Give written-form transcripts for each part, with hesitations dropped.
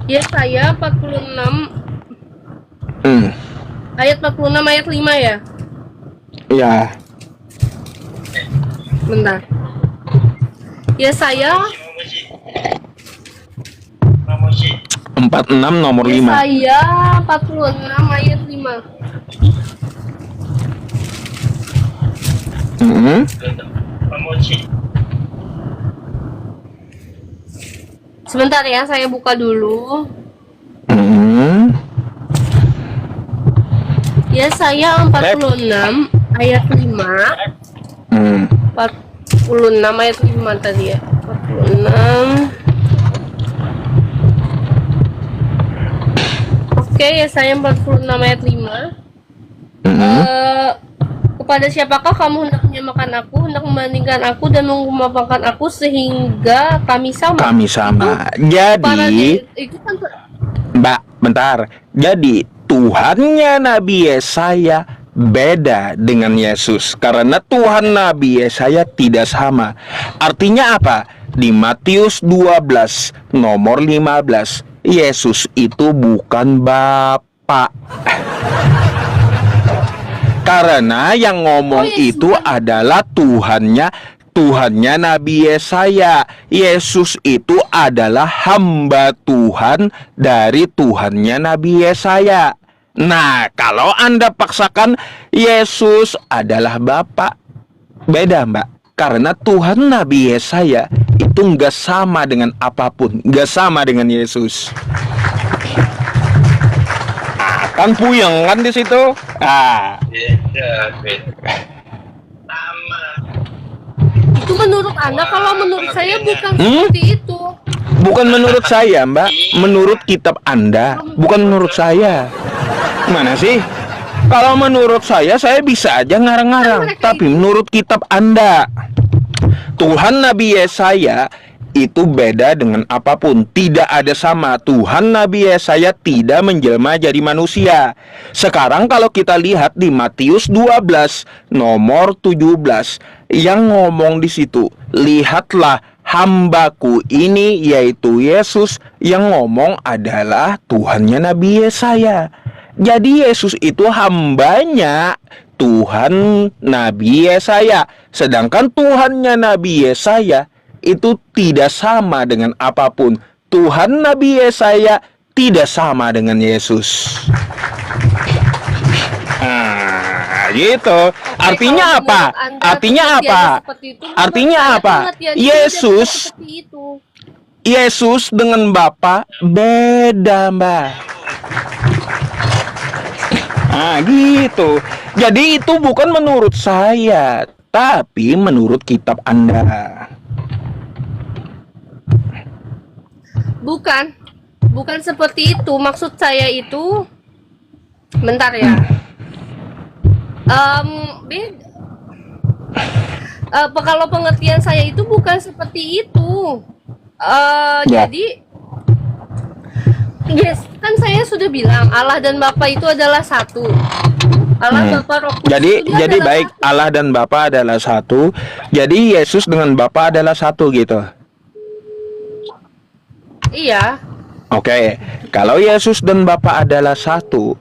Yesaya 46 ayat 46 ayat 5 ya? Ya. Bentar. Yesaya 46 nomor 5. Yesaya 46 ayat 5. Sebentar ya, saya buka dulu. Yesaya 46 ayat 5. 46 ayat 5 tadi ya. 46. Oke, Yesaya 46 ayat 5. Kepada siapakah kamu hendak menyamakan aku, hendak membandingkan aku dan mengumpamakan aku sehingga kami sama? Kami sama. Jadi, itu kan Mbak, bentar. Jadi Tuhannya Nabi Yesaya beda dengan Yesus karena Tuhan Nabi Yesaya tidak sama. Artinya apa? Di Matius 12 nomor 15, Yesus itu bukan Bapa. Karena yang ngomong itu adalah Tuhannya Nabi Yesaya. Yesus itu adalah hamba Tuhan dari Tuhannya Nabi Yesaya. Nah, kalau Anda paksakan Yesus adalah Bapa, beda Mbak. Karena Tuhan Nabi Yesaya itu nggak sama dengan apapun, nggak sama dengan Yesus. Kan puyeng kan di situ. Itu menurut Anda, kalau menurut saya bukan seperti itu. Bukan menurut saya, Mbak. Menurut kitab Anda, bukan menurut saya. Mana sih? Kalau menurut saya bisa aja ngarang-ngarang. Tapi menurut kitab Anda, Tuhan Nabi Yesaya itu beda dengan apapun. Tidak ada sama. Tuhan Nabi Yesaya tidak menjelma jadi manusia. Sekarang kalau kita lihat di Matius 12 nomor 17, yang ngomong di situ, lihatlah hambaku ini, yaitu Yesus. Yang ngomong adalah Tuhannya Nabi Yesaya. Jadi Yesus itu hambanya Tuhan Nabi Yesaya. Sedangkan Tuhannya Nabi Yesaya itu tidak sama dengan apapun. Tuhan Nabi Yesaya tidak sama dengan Yesus. Gitu. Artinya apa? Artinya apa? Artinya apa? Yesus dengan Bapa beda, Mbak. Gitu. Jadi itu bukan menurut saya, tapi menurut kitab Anda. Bukan seperti itu. Maksud saya itu, bentar ya. Kalau pengertian saya itu bukan seperti itu. Jadi, yes, kan saya sudah bilang Allah dan Bapa itu adalah satu. Allah Bapa Roh Kudus. Jadi baik, satu. Allah dan Bapa adalah satu. Jadi Yesus dengan Bapa adalah satu gitu. Iya. Oke, kalau Yesus dan Bapa adalah satu,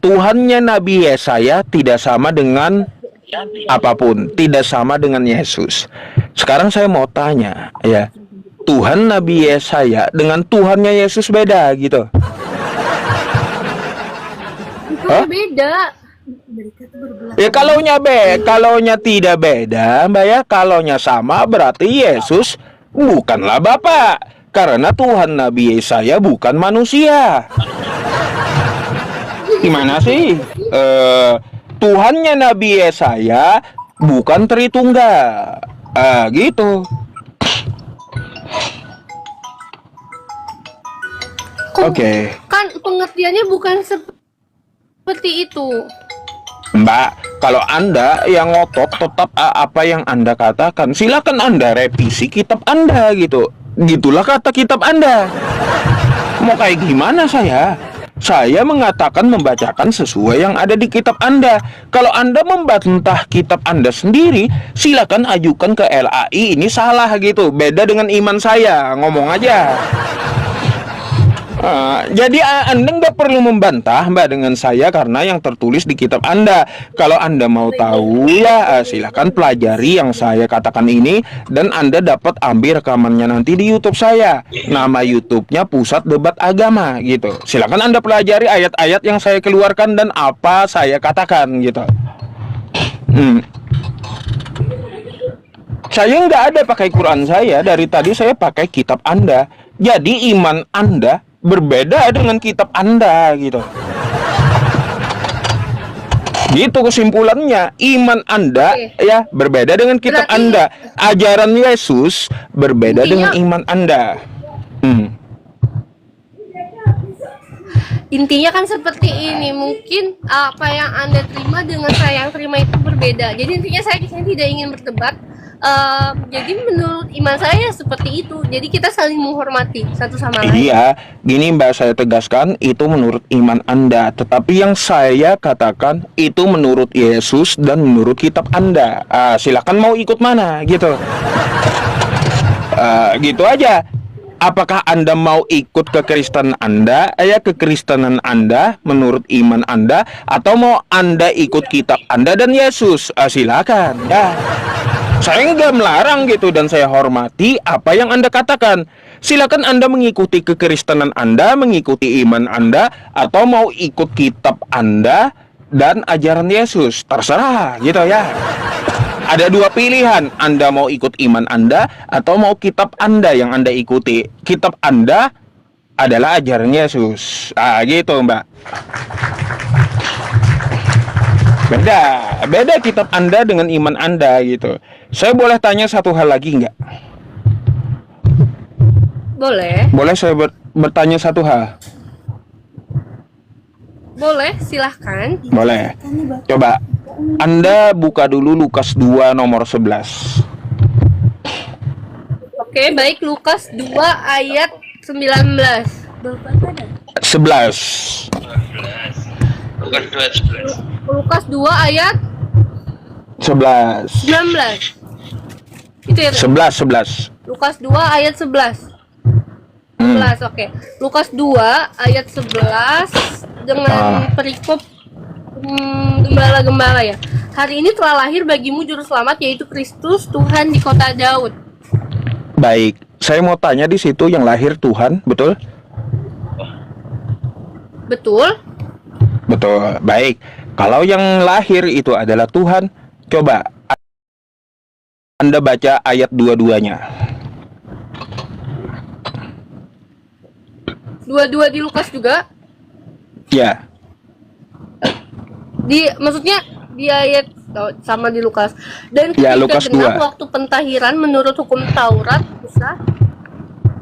Tuhannya Nabi Yesaya tidak sama dengan apapun, tidak sama dengan Yesus. Sekarang saya mau tanya, ya, Tuhan Nabi Yesaya dengan Tuhannya Yesus beda gitu? Beda. Ya kalaunya tidak beda, Mbak ya, kalaunya sama berarti Yesus bukanlah Bapa. Karena Tuhan Nabi Yesaya bukan manusia. Gimana sih? Tuhannya Nabi Yesaya bukan Tritunggal. Gitu. Oke. Kan pengertiannya bukan seperti itu. Mbak, kalau Anda yang ngotot tetap apa yang Anda katakan, silakan Anda revisi kitab Anda gitu. Gitulah kata kitab Anda. Mau kayak gimana saya? Saya mengatakan membacakan sesuai yang ada di kitab Anda. Kalau Anda membantah kitab Anda sendiri, silakan ajukan ke LAI. Ini salah gitu. Beda dengan iman saya. Ngomong aja. Jadi Anda nggak perlu membantah Mbak dengan saya karena yang tertulis di kitab Anda. Kalau Anda mau tahu ya silahkan pelajari yang saya katakan ini dan Anda dapat ambil rekamannya nanti di YouTube saya. Nama YouTube-nya Pusat Debat Agama gitu. Silakan Anda pelajari ayat-ayat yang saya keluarkan dan apa saya katakan gitu. Saya nggak ada pakai Quran saya, dari tadi saya pakai kitab Anda. Jadi iman Anda berbeda dengan kitab Anda gitu. Gitu kesimpulannya, iman Anda ya berbeda dengan kitab Berarti- Anda. Ajaran Yesus berbeda dengan iman Anda. Intinya kan seperti ini, mungkin apa yang Anda terima dengan saya yang terima itu berbeda. Jadi intinya saya di sini tidak ingin berdebat. Jadi menurut iman saya seperti itu. Jadi kita saling menghormati satu sama lain. Iya, gini Mbak, saya tegaskan itu menurut iman Anda. Tetapi yang saya katakan itu menurut Yesus dan menurut kitab Anda. Silakan mau ikut mana gitu. Gitu aja. Apakah Anda mau ikut kekristenan Anda, kekristenan Anda menurut iman Anda, atau mau Anda ikut kitab Anda dan Yesus? Silakan ya. Saya nggak melarang gitu dan saya hormati apa yang Anda katakan. Silakan Anda mengikuti kekristenan Anda, mengikuti iman Anda, atau mau ikut kitab Anda dan ajaran Yesus. Terserah gitu ya. Ada dua pilihan, Anda mau ikut iman Anda atau mau kitab Anda yang Anda ikuti. Kitab Anda adalah ajaran Yesus. Gitu Mbak. Beda kitab Anda dengan iman Anda gitu. Saya boleh tanya satu hal lagi nggak? Boleh, Boleh saya bertanya satu hal? boleh, silahkan. Boleh. Coba Anda buka dulu Lukas 2 nomor 11. Oke, baik, Lukas 2 ayat 19. 11. Lukas 2 ayat 11. 19. Itu ya. 11. Lukas 2 ayat 11. 11, oke. Lukas 2 ayat 11 dengan perikop gembala-gembala ya. Hari ini telah lahir bagimu juru selamat, yaitu Kristus Tuhan di kota Daud. Baik, saya mau tanya di situ yang lahir Tuhan, betul? Betul? Betul. Baik. Kalau yang lahir itu adalah Tuhan, coba Anda baca ayat 22-nya. 22 di Lukas juga? Ya. Maksudnya di ayat sama di Lukas. Dan Ya, ketika Lukas genap 2. waktu pentahiran menurut hukum Taurat, bisa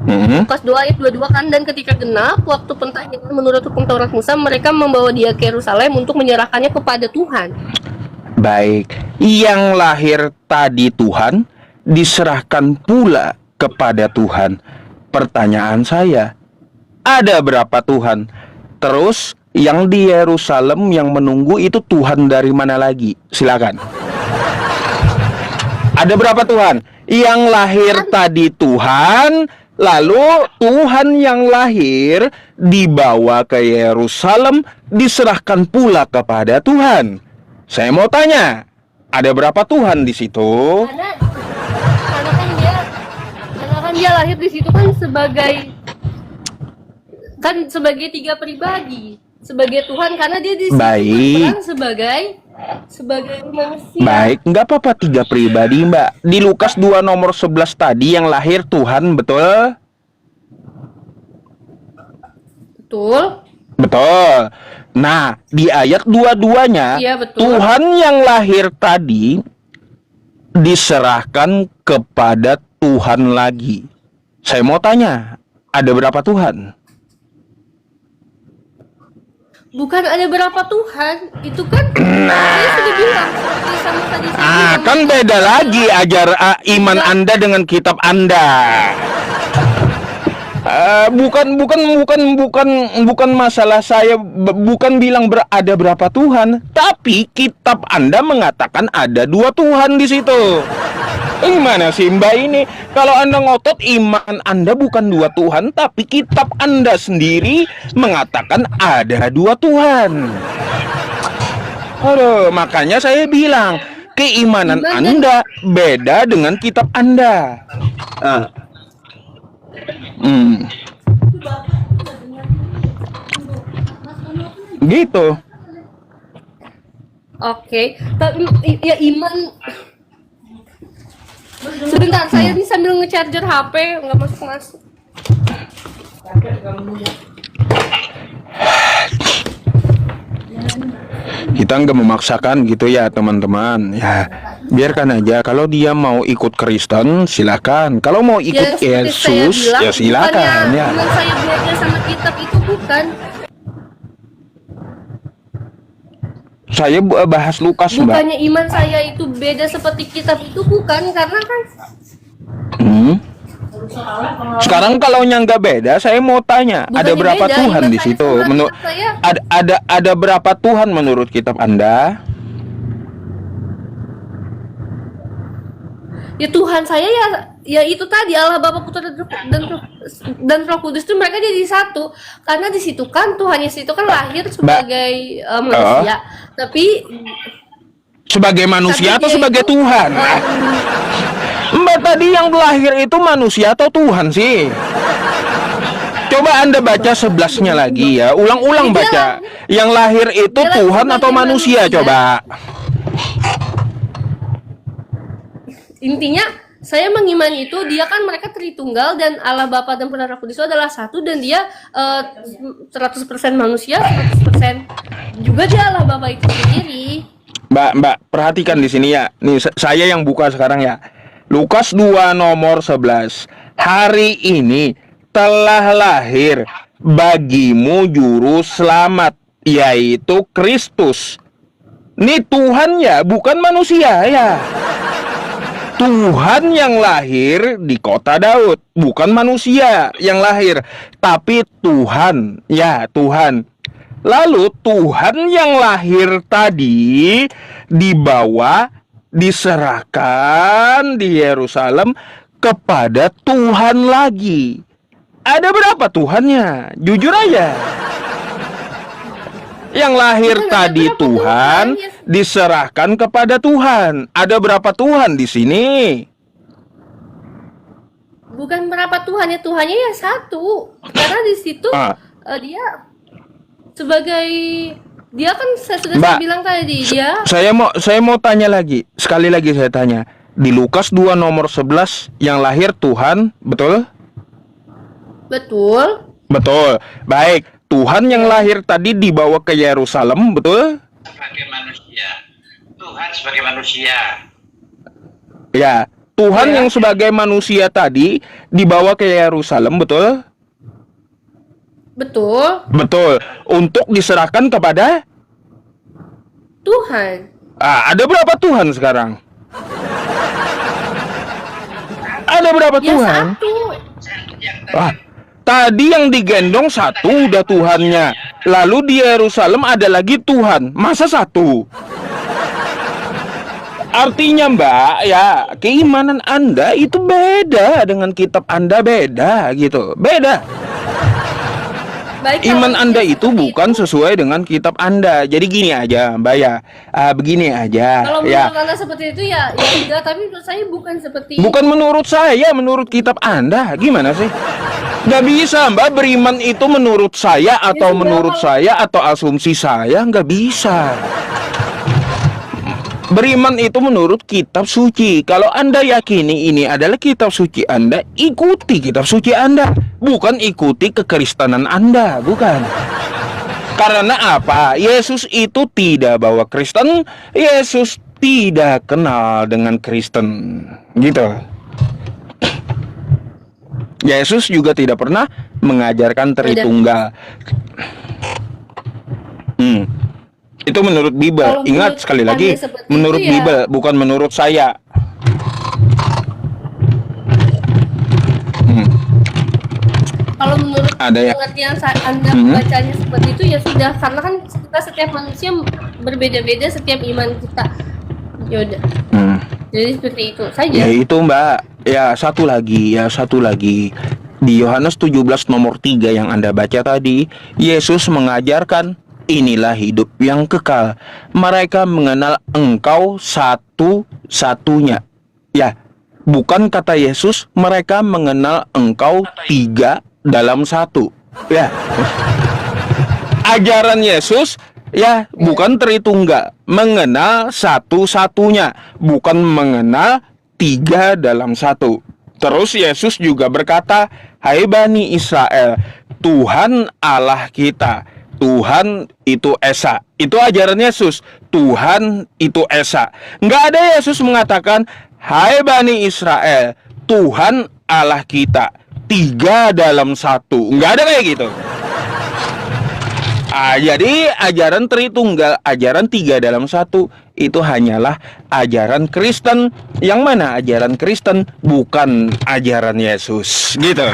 Lukas 2 ayat 22 kan, dan ketika genap waktu pentahiran menurut hukum Taurat Musa, mereka membawa dia ke Yerusalem untuk menyerahkannya kepada Tuhan. Baik, yang lahir tadi Tuhan diserahkan pula kepada Tuhan. Pertanyaan saya, ada berapa Tuhan? Terus yang di Yerusalem yang menunggu itu Tuhan dari mana lagi? Silakan. Ada berapa Tuhan? Yang lahir tadi Tuhan, lalu Tuhan yang lahir dibawa ke Yerusalem, diserahkan pula kepada Tuhan. Saya mau tanya, ada berapa Tuhan di situ? Karena kan dia lahir di situ kan sebagai tiga pribadi, sebagai Tuhan, karena dia di situ Baik. berperan sebagai manusia. Baik, nggak apa-apa tiga pribadi Mbak. Di Lukas 2 nomor 11 tadi yang lahir Tuhan, betul? Betul? Betul. Nah, di ayat 22-nya, Iya, betul. Tuhan yang lahir tadi diserahkan kepada Tuhan lagi. Saya mau tanya, ada berapa Tuhan? Bukan ada berapa Tuhan, itu kan saya sudah bilang seperti sama tadi saya bilang. Kan beda lagi iman Anda dengan kitab Anda. Bukan masalah saya bukan bilang ada berapa Tuhan, tapi kitab Anda mengatakan ada 2 Tuhan di situ. Gimana sih Mbak ini? Kalau Anda ngotot iman Anda bukan 2 Tuhan, tapi kitab Anda sendiri mengatakan ada 2 Tuhan. Aduh, makanya saya bilang keimanan Anda beda dengan kitab Anda. Gitu. Oke, tapi ya iman. Sebentar, saya ini sambil ngecharger HP, nggak masuk. Kita nggak memaksakan gitu ya teman-teman. Ya biarkan aja. Kalau dia mau ikut Kristen silakan. Kalau mau ikut Yesus ya silakan ya. Iman saya belajar sama kitab itu bukan. Saya bahas Lukas, Mbak. Bukannya iman saya itu beda seperti kitab itu bukan, karena kan Sekarang kalau yang nggak beda, saya mau tanya, bukannya ada berapa beda, Tuhan iman di saya situ? sama kitab saya. Ada berapa Tuhan menurut kitab Anda? Ya Tuhan saya ya itu tadi Allah Bapa Putra dan Roh Kudus itu mereka jadi satu, karena di situ kan Tuhan Yesus itu kan lahir sebagai manusia, tapi sebagai manusia atau sebagai Tuhan? Mbak tadi yang lahir itu manusia atau Tuhan sih? Coba Anda baca 11-nya lagi ya, ulang-ulang baca. Yang lahir itu Tuhan atau manusia, coba. Intinya saya mengimani itu dia kan mereka Tritunggal dan Allah Bapa dan Putra Roh Kudus itu adalah satu, dan dia 100% manusia, 100% juga dia Allah Bapa itu sendiri. Mbak, perhatikan di sini ya. Nih saya yang buka sekarang ya. Lukas 2 nomor 11. Hari ini telah lahir bagimu juru selamat, yaitu Kristus. Ini Tuhan ya, bukan manusia ya. Tuhan yang lahir di kota Daud, bukan manusia yang lahir, tapi Tuhan, ya Tuhan. Lalu Tuhan yang lahir tadi diserahkan di Yerusalem kepada Tuhan lagi. Ada berapa Tuhannya? Jujur aja. Yang lahir tadi Tuhan diserahkan kepada Tuhan. Ada berapa Tuhan di sini? Bukan berapa Tuhan ya, Tuhannya ya satu. Karena di situ dia sebagai dia kan saya sudah bilang tadi dia. Saya mau tanya lagi. Sekali lagi saya tanya. Di Lukas 2 nomor 11 yang lahir Tuhan, betul? Betul. Betul. Baik. Tuhan yang lahir tadi dibawa ke Yerusalem, betul? Sebagai manusia. Tuhan sebagai manusia. Ya, Tuhan yang sebagai manusia tadi dibawa ke Yerusalem, betul? Betul. Betul. Untuk diserahkan kepada Tuhan. ada berapa Tuhan sekarang? Ada berapa Tuhan? Satu. Tadi yang digendong satu udah Tuhannya. Lalu di Yerusalem ada lagi Tuhan. Masa satu? Artinya Mbak, ya keimanan Anda itu beda dengan kitab Anda, beda gitu. Beda. Baik, Iman Anda itu bukan sesuai dengan kitab Anda. Jadi gini aja Mbak ya, begini aja. Kalau ya. menurut Anda seperti itu ya tidak, tapi menurut saya bukan seperti Bukan menurut saya, menurut kitab Anda. Gimana sih? Gak bisa Mbak beriman itu menurut saya atau menurut saya atau asumsi saya. Gak bisa. Beriman itu menurut kitab suci. Kalau Anda yakini ini adalah kitab suci Anda, ikuti kitab suci Anda, bukan ikuti kekristenan Anda, bukan. Karena apa? Yesus itu tidak bawa Kristen, Yesus tidak kenal dengan Kristen, gitu. Yesus juga tidak pernah mengajarkan Tritunggal. Itu menurut Bible. Ingat sekali lagi, menurut Bible, bukan menurut saya. kalau menurut Ada ya? pengertian Anda Hmm. membacanya seperti itu ya sudah, karena kan kita setiap manusia berbeda-beda setiap iman kita. Ya udah. Hmm. Jadi seperti itu saja. Ya itu Mbak. Ya satu lagi. Di Yohanes 17 nomor 3 yang Anda baca tadi, Yesus mengajarkan, inilah hidup yang kekal. Mereka mengenal Engkau satu-satunya. Ya, bukan kata Yesus, mereka mengenal Engkau 3 dalam 1. Ya. Ajaran Yesus ya bukan Tritunggal, mengenal satu-satunya, bukan mengenal 3 dalam 1. Terus Yesus juga berkata, hai Bani Israel, Tuhan Allah kita, Tuhan itu Esa. Itu ajaran Yesus, Tuhan itu Esa. Nggak ada Yesus mengatakan, hai Bani Israel, Tuhan Allah kita, 3 dalam 1. Nggak ada kayak gitu. Jadi ajaran Tritunggal, ajaran 3 dalam 1 itu hanyalah ajaran Kristen. Yang mana ajaran Kristen, bukan ajaran Yesus, gitu.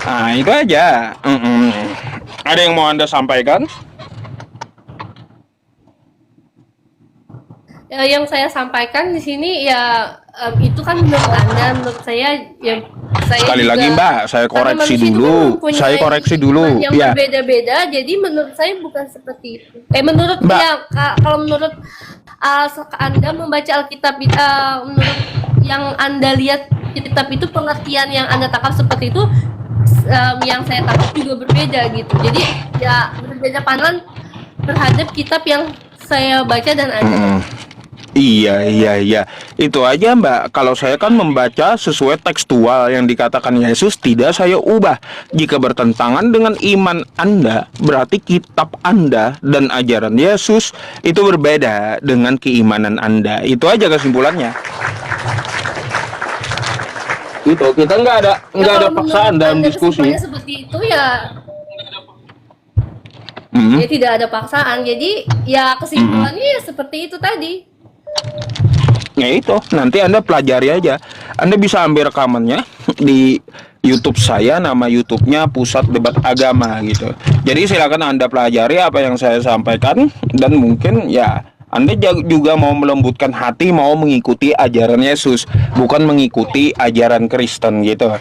Nah, itu aja. Ada yang mau Anda sampaikan? Yang saya sampaikan di sini ya itu kan menurut Anda, menurut saya ya saya Sekali juga, lagi Mbak, saya karena koreksi manusia itu kan dulu. mempunyai Saya koreksi dulu. iman yang Ya. berbeda-beda, jadi menurut saya bukan seperti itu. Menurut Mbak. ya kalau menurut Anda membaca Alkitab, menurut yang Anda lihat kitab itu, pengertian yang Anda tangkap seperti itu, yang saya tangkap juga berbeda gitu. Jadi ya berbeda pandangan terhadap kitab yang saya baca dan ajar. Iya. Itu aja Mbak. Kalau saya kan membaca sesuai tekstual yang dikatakan Yesus, tidak saya ubah. Jika bertentangan dengan iman Anda, berarti kitab Anda dan ajaran Yesus itu berbeda dengan keimanan Anda. Itu aja kesimpulannya. Itu kita nggak ada kalau paksaan menurut dalam Anda diskusi. kesimpulannya seperti itu ya, Hmm. ya tidak ada paksaan. Jadi ya kesimpulannya ya seperti itu tadi. Ya itu, nanti Anda pelajari aja. Anda bisa ambil rekamannya di YouTube saya, nama YouTube-nya Pusat Debat Agama gitu. Jadi silakan Anda pelajari apa yang saya sampaikan, dan mungkin ya Anda juga mau melembutkan hati, mau mengikuti ajaran Yesus, bukan mengikuti ajaran Kristen gitu.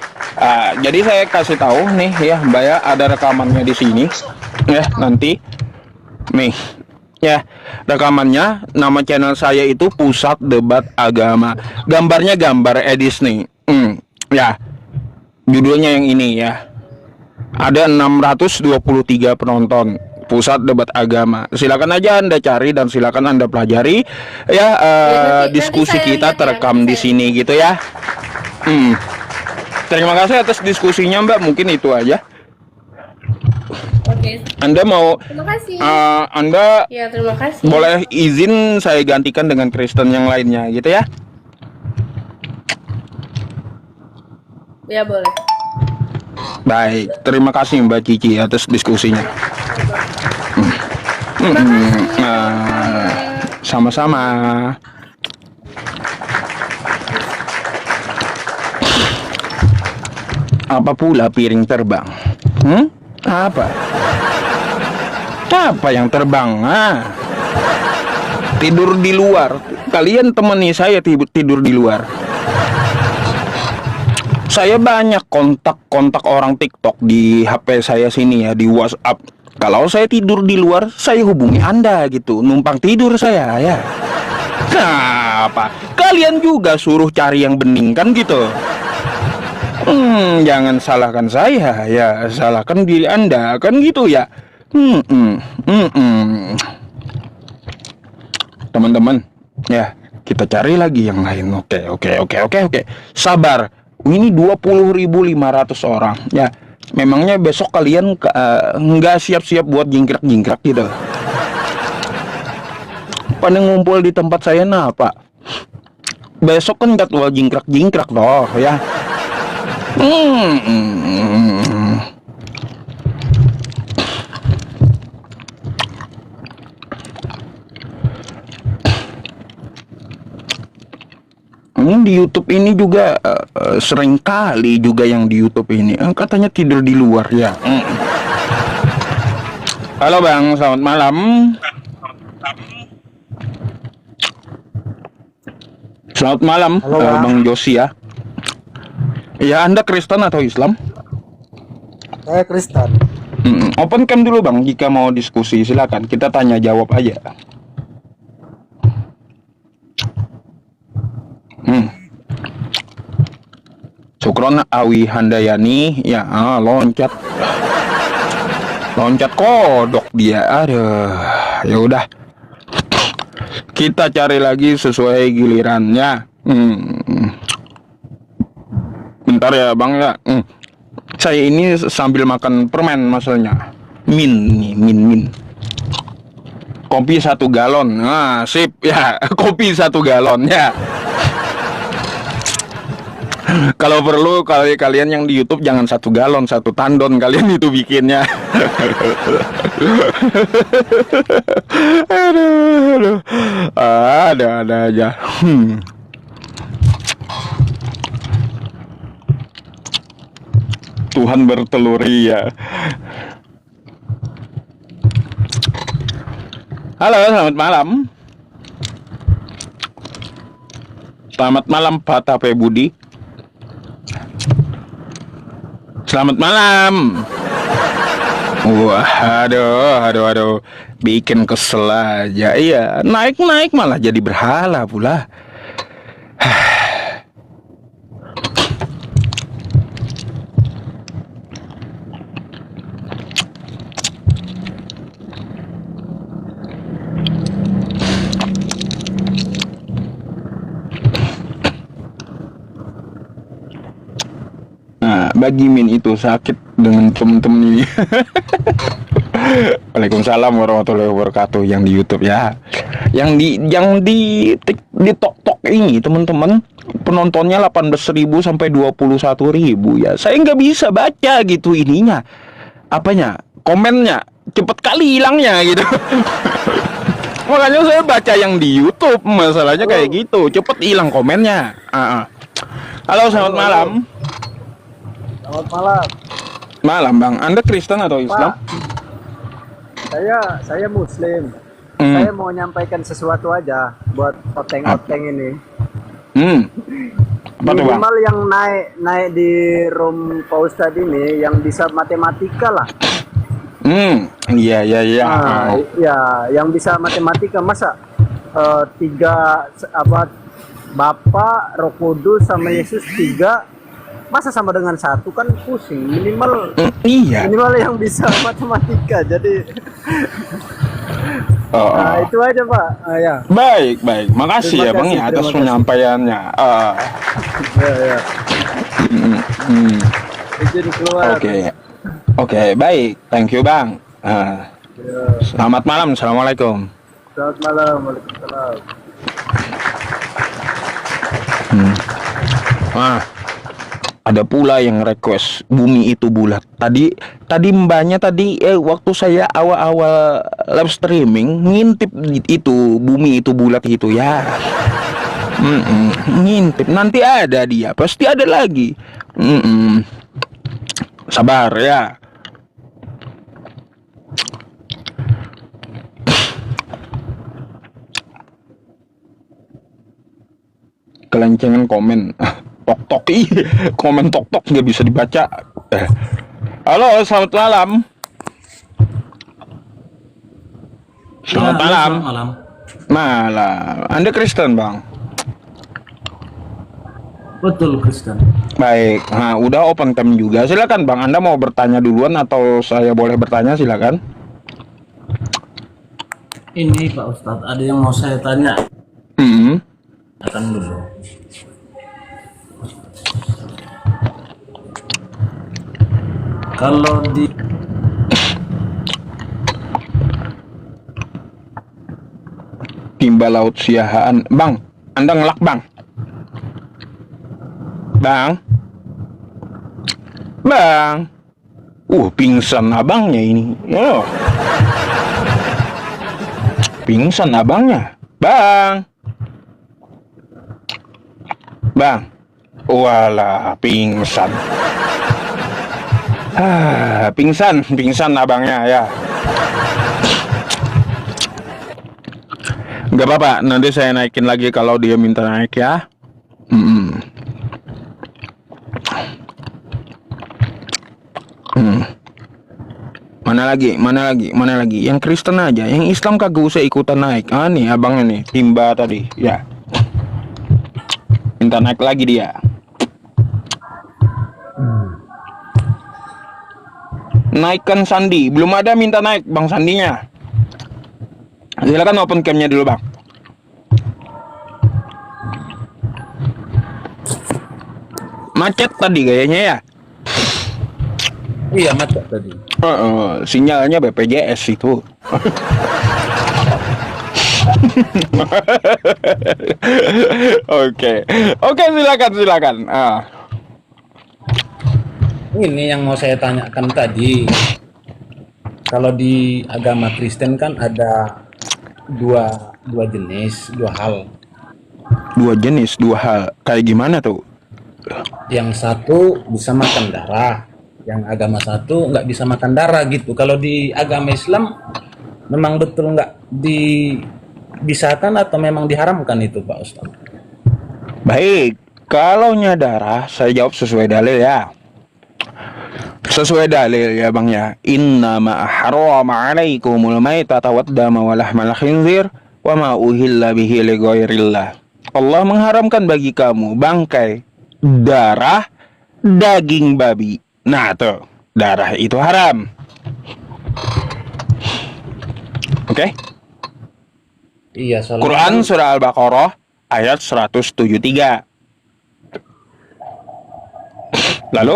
Jadi saya kasih tahu nih ya, Mbak ya, ada rekamannya di sini. Ya, nanti nih. Ya, rekamannya, nama channel saya itu Pusat Debat Agama. Gambarnya gambar edis nih. Ya, judulnya yang ini ya. Ada 623 penonton. Pusat Debat Agama. Silakan aja Anda cari dan silakan Anda pelajari. Ya, diskusi saya kita lihat ya, terekam nanti di saya sini gitu ya. Terima kasih atas diskusinya Mbak. Mungkin itu aja. Oke, Anda mau terima kasih. Anda Ya, terima kasih. boleh izin saya gantikan dengan Kristen yang lainnya gitu ya. Ya, boleh. Baik, terima kasih Mbak Cici atas diskusinya. Terima kasih. Sama-sama. Apa pula piring terbang? Apa? Apa yang terbang? Tidur di luar. Kalian temani saya tidur di luar. Saya banyak kontak orang TikTok di HP saya sini ya, di WhatsApp. Kalau saya tidur di luar, saya hubungi Anda gitu, numpang tidur saya ya. Kenapa? Kalian juga suruh cari yang bening kan gitu. Jangan salahkan saya ya, salahkan diri Anda kan gitu ya. Teman-teman, ya kita cari lagi yang lain. Oke. Sabar. Ini 20.500 orang. Ya, memangnya besok kalian nggak siap-siap buat jingkrak-jingkrak gitu? Pada ngumpul di tempat saya apa? Besok kan jadwal jingkrak-jingkrak loh ya. Di YouTube ini juga sering kali juga yang di YouTube ini katanya tidur di luar ya. Halo Bang, selamat malam. Selamat malam, Halo, Bang. Bang Josi ya. Ya, Anda Kristen atau Islam? Saya Kristen. Open cam dulu Bang, jika mau diskusi silakan. Kita tanya jawab aja. Sukron Awi Handayani ya, loncat kodok dia. Aduh, ya udah. Kita cari lagi sesuai gilirannya. Bentar ya Bang ya. Saya ini sambil makan permen masalahnya. Min. Kopi 1 galon. Nah, sip ya. Kopi 1 galon ya. Kalau perlu kalian yang di YouTube jangan 1 galon, 1 tandon kalian itu bikinnya. aduh. Ada aja. Tuhan bertelur ya. Halo, selamat malam. Selamat malam Pak Tape Budi. Selamat malam. Wah, aduh. Bikin kesel aja. Iya, naik malah jadi berhala pula. Nah, bagi Min itu sakit dengan temen-temen ini. Waalaikumsalam warahmatullahi wabarakatuh yang di YouTube ya. Yang di TikTok ini teman-teman penontonnya 18.000 sampai 21.000 ya. Saya nggak bisa baca gitu ininya. Apanya? Komennya cepet kali hilangnya gitu. Makanya saya baca yang di YouTube, masalahnya kayak gitu, cepet hilang komennya. Halo, selamat malam. Selamat malam. Malam Bang, Anda Kristen atau Islam? Pak, saya Muslim. Saya mau nyampaikan sesuatu aja buat oteng-oteng ini. Apa tuh Bang? Minimal yang naik di room Pak Ustadz ini yang bisa matematika lah. Iya. Ya, yang bisa matematika masa 3 Bapak, Roh Kudus sama Yesus 3 masa sama dengan 1 kan pusing. Minimal yang bisa matematika. Jadi nah, itu aja Pak. Ya. Baik. Makasih ya Bang ya atas penyampaiannya. Ya. Izin keluar. Oke, baik. Thank you Bang. Ya. Selamat malam. Assalamualaikum. Selamat malam. Waalaikumsalam. Ada pula yang request bumi itu bulat. Tadi mbaknya waktu saya awal-awal live streaming ngintip itu bumi itu bulat itu ya. Ngintip, nanti ada dia, pasti ada lagi. Sabar ya. Kelencengan komen. Tok komen tok nggak bisa dibaca. Halo, selamat malam. Selamat malam. Malam. Anda Kristen Bang? Betul Kristen. Baik. Nah, udah open cam juga. Silakan Bang. Anda mau bertanya duluan atau saya boleh bertanya? Silakan. Ini Pak Ustadz, ada yang mau saya tanya. Akan dulu. Kalau di Timba Laut Siahaan, Bang, Anda ngelak Bang. Pingsan abangnya ini. Pingsan abangnya, Bang. Bang, walah pingsan. Pingsan abangnya ya. Gak apa-apa, nanti saya naikin lagi kalau dia minta naik ya. Mana lagi? Yang Kristen aja, yang Islam kagak usah ikutan naik. Nih abangnya nih, timba tadi, ya. Minta naik lagi dia. Naikkan sandi, belum ada minta naik bang sandinya. Silakan open camnya dulu bang. Macet tadi kayaknya ya. Iya, macet tadi. Sinyalnya BPJS itu. Oke, silakan. Ini yang mau saya tanyakan tadi. Kalau di agama Kristen kan ada dua jenis, dua hal. Dua hal. Kayak gimana tuh? Yang satu bisa makan darah, yang agama satu nggak bisa makan darah gitu. Kalau di agama Islam memang betul nggak dibisarkan atau memang diharamkan itu, Pak Ustaz? Baik, kalau darah saya jawab sesuai dalil ya. Sesuai dalil ya bang ya. Innama harrama alaikumul maitata waddama wa lahmal khinzir wa ma uhilla bihi li ghairillah. Allah mengharamkan bagi kamu bangkai, darah, daging babi. Nah tuh, darah itu haram. Oke? Iya, soalnya Quran surah Al-Baqarah ayat 173. Lalu?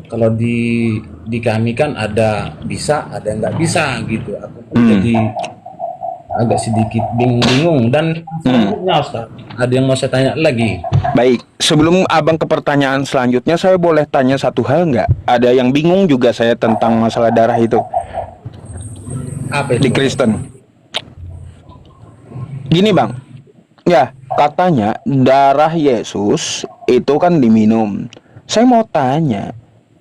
Kalau di kami kan ada bisa, ada nggak bisa gitu. Aku pun jadi agak sedikit bingung dan selanjutnya Ustaz, ada yang mau saya tanya lagi. Baik, sebelum abang ke pertanyaan selanjutnya, saya boleh tanya satu hal nggak? Ada yang bingung juga saya tentang masalah darah itu. Apa itu? Di Kristen. Gini bang, ya katanya darah Yesus itu kan diminum. Saya mau tanya,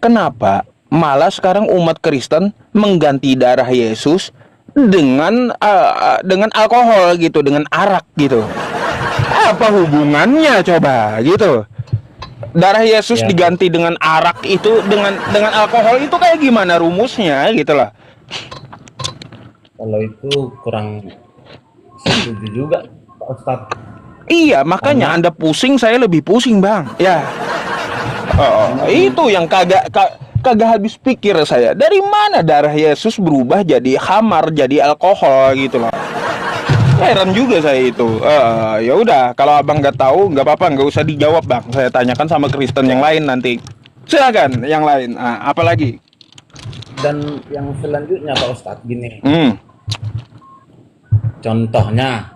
kenapa malah sekarang umat Kristen mengganti darah Yesus dengan alkohol gitu, dengan arak gitu? Apa hubungannya coba gitu? Darah Yesus Ya. diganti dengan arak itu, dengan alkohol itu kayak gimana rumusnya gitu loh? Kalau itu kurang setuju juga, Pak Ustadz. Iya, makanya Anda pusing, saya lebih pusing, Bang. Ya. Itu yang kagak habis pikir saya. Dari mana darah Yesus berubah jadi khamar, jadi alkohol gitu loh. Heran juga saya itu. Ya udah, kalau Abang nggak tahu, nggak apa-apa, nggak usah dijawab, Bang. Saya tanyakan sama Kristen yang lain nanti. Silakan, yang lain. Apa lagi? Dan yang selanjutnya Pak Ustadz gini. Contohnya,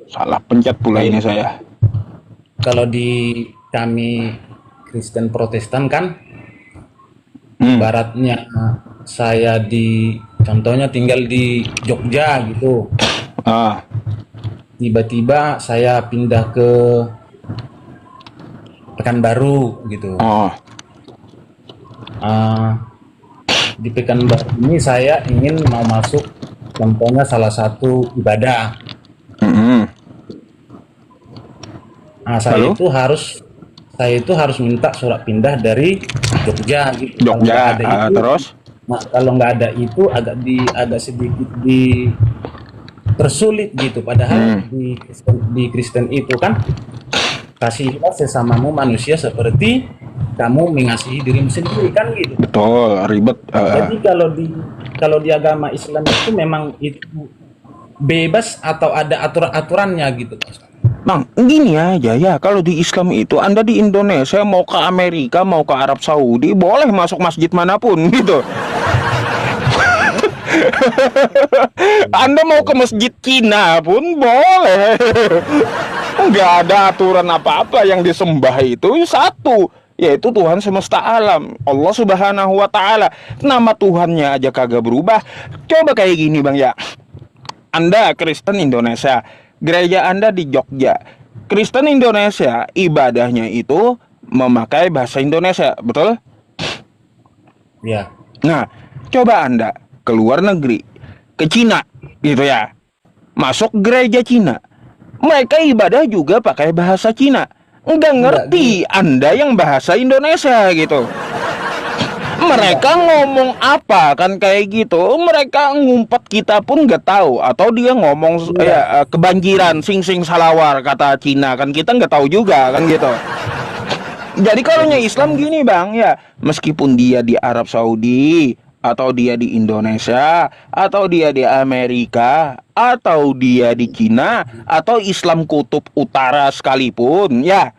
salah pencet pula ini saya. kalau di kami Kristen Protestan kan, ibaratnya saya contohnya tinggal di Jogja gitu. Tiba-tiba saya pindah ke Pekanbaru gitu. Di Pekanbaru ini saya ingin mau masuk, contohnya salah satu ibadah. Saya itu harus minta surat pindah dari Jogja gitu. Jogja, terus? Nah, kalau nggak ada itu agak sedikit tersulit gitu. Padahal di Kristen itu kan, kasihilah sesamamu manusia seperti kamu mengasihi dirimu sendiri kan gitu. Betul, ribet. Jadi kalau di agama Islam itu memang itu bebas atau ada aturan-aturannya gitu, Pak? Bang, gini aja ya, kalau di Islam itu Anda di Indonesia mau ke Amerika, mau ke Arab Saudi, boleh masuk masjid manapun gitu. Anda mau ke masjid Cina pun boleh. Nggak ada aturan apa-apa, yang disembah itu satu, yaitu Tuhan semesta alam, Allah Subhanahu wa Ta'ala. Nama Tuhannya aja kagak berubah. Coba kayak gini Bang ya, Anda Kristen Indonesia, gereja Anda di Jogja, Kristen Indonesia ibadahnya itu memakai bahasa Indonesia, betul? Ya, Nah, coba Anda ke luar negeri, ke Cina, gitu ya. Masuk gereja Cina. Mereka ibadah juga pakai bahasa Cina. Nggak ngerti Anda yang bahasa Indonesia gitu. Mereka ngomong apa kan kayak gitu. Mereka ngumpet kita pun nggak tahu. Atau dia ngomong kebanjiran, sing-sing salawar kata Cina kan kita nggak tahu juga kan gitu. Jadi kalau Islam gini bang ya, meskipun dia di Arab Saudi, atau dia di Indonesia, atau dia di Amerika, atau dia di Cina, atau Islam kutub utara sekalipun, ya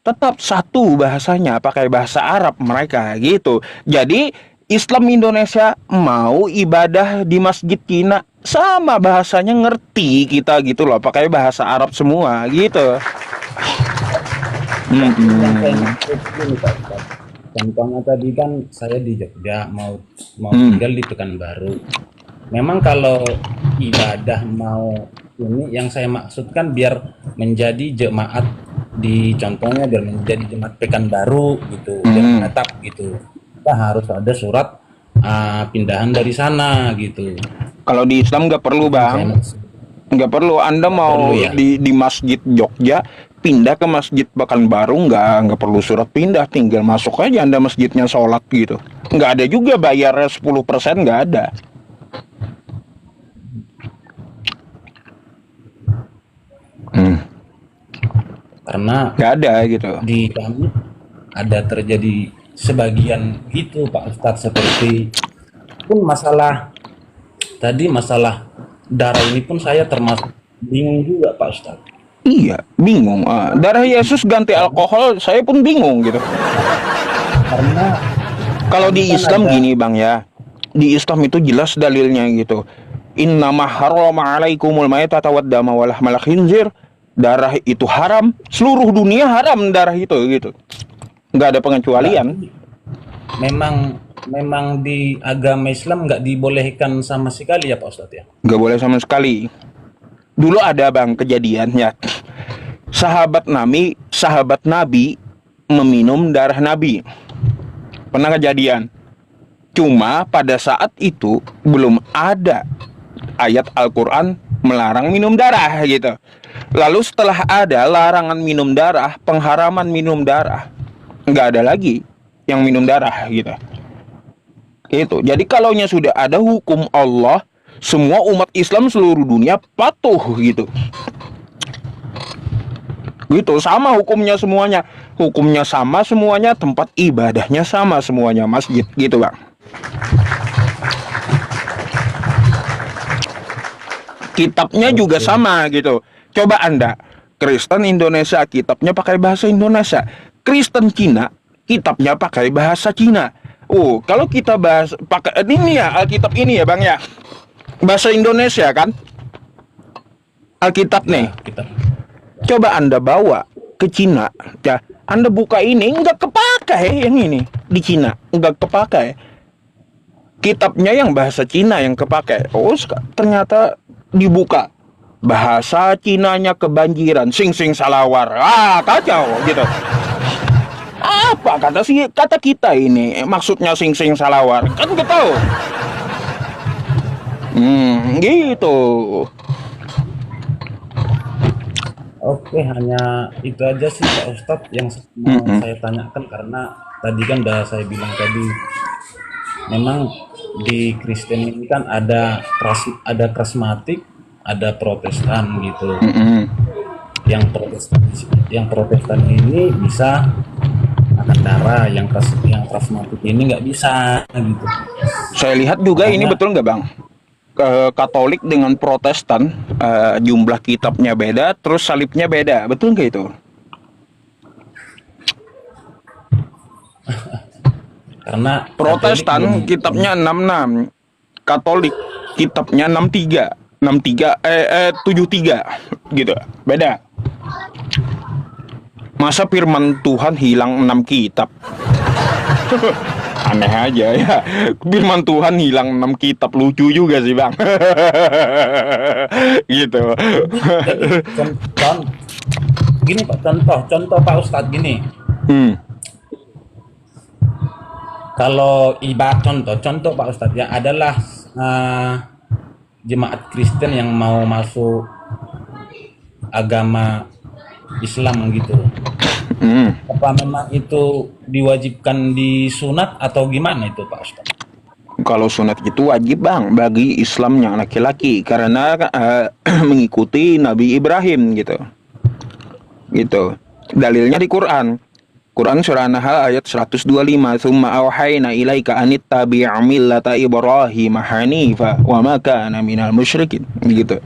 tetap satu bahasanya, pakai bahasa Arab mereka gitu. Jadi Islam Indonesia mau ibadah di masjid Cina sama bahasanya ngerti kita gitu loh, pakai bahasa Arab semua gitu. yang saya maksud gini Pak Ustadz. Contohnya tadi kan saya di Jogja mau tinggal di Pekanbaru. Memang kalau ibadah mau ini yang saya maksudkan biar menjadi jemaat di contohnya biar menjadi jemaat Pekanbaru gitu, biar menetap gitu. Kita harus ada surat pindahan dari sana gitu. Kalau di Islam nggak perlu bang, nggak perlu. Anda mau ya? di masjid Jogja pindah ke masjid Pekanbaru nggak perlu surat pindah, tinggal masuk aja Anda masjidnya sholat gitu. Nggak ada juga bayar 10%, nggak ada. Karena Nggak ada gitu. di kami ada terjadi sebagian gitu Pak Ustadz, seperti pun masalah darah ini pun saya termasuk bingung juga Pak Ustadz. Iya, bingung. Darah Yesus ganti alkohol, saya pun bingung gitu. Karena Kalau di Islam gini bang ya, di Islam itu jelas dalilnya gitu. Innama harrama alaikumul maitata wad dama wal lahmal khinzir. Darah itu haram, seluruh dunia haram darah itu gitu. Nggak ada pengecualian. memang di agama Islam nggak dibolehkan sama sekali ya Pak Ustadz ya? Nggak boleh sama sekali. Dulu ada bang kejadiannya. Sahabat Nabi meminum darah Nabi. Pernah kejadian. Cuma pada saat itu belum ada ayat Al-Quran melarang minum darah gitu. Lalu setelah ada larangan minum darah, pengharaman minum darah, nggak ada lagi yang minum darah gitu. Itu. Jadi kalaunya sudah ada hukum Allah, semua umat Islam seluruh dunia patuh gitu. Gitu, sama hukumnya semuanya. Hukumnya sama semuanya, tempat ibadahnya sama semuanya, masjid gitu, Bang. Kitabnya juga sama gitu. Coba Anda, Kristen Indonesia kitabnya pakai bahasa Indonesia. Kristen Cina kitabnya pakai bahasa Cina. Kalau kita bahas pakai ini ya Alkitab ini ya, Bang ya. Bahasa Indonesia kan? Alkitab nih. Coba Anda bawa ke Cina, ya. Anda buka ini nggak kepakai yang ini di Cina, nggak kepakai. Kitabnya yang bahasa Cina yang kepakai. Ternyata dibuka bahasa Cinanya kebanjiran, sing-sing salawar. Kacau gitu. Apa kata kita ini maksudnya sing-sing salawar? Kan nggak tahu. Gitu. Oke, hanya itu aja sih Pak Ustadz yang mau saya tanyakan, karena tadi kan udah saya bilang tadi, memang di Kristen ini kan ada karismatik, ada Protestan gitu. Yang Protestan ini bisa makan darah, yang karismatik ini nggak bisa gitu. Saya lihat juga ini betul nggak Bang? Katolik dengan Protestan jumlah kitabnya beda, terus salibnya beda, betul nggak itu? Karena Protestan kitabnya 66, Katolik kitabnya 63, 73 gitu, beda. Masa firman Tuhan hilang 6 kitab? Aneh aja ya. Firman Tuhan hilang 6 kitab, lucu juga sih Bang. Gitu. gini Pak, contoh Pak Ustadz gini. Hmm. Kalau contoh Pak Ustadz ya adalah jemaat Kristen yang mau masuk agama Islam gitu. Hmm. Apa memang itu diwajibkan disunat atau gimana itu Pak Ustadz? Kalau sunat itu wajib bang bagi Islam yang laki-laki karena mengikuti Nabi Ibrahim gitu. Gitu. Dalilnya di Quran. Quran surah An-Nahl ayat 125. Tsumma auhayna ilaika anit tabi' millata Ibrahim hanifa wa ma kana minal musyrikin. Gitu.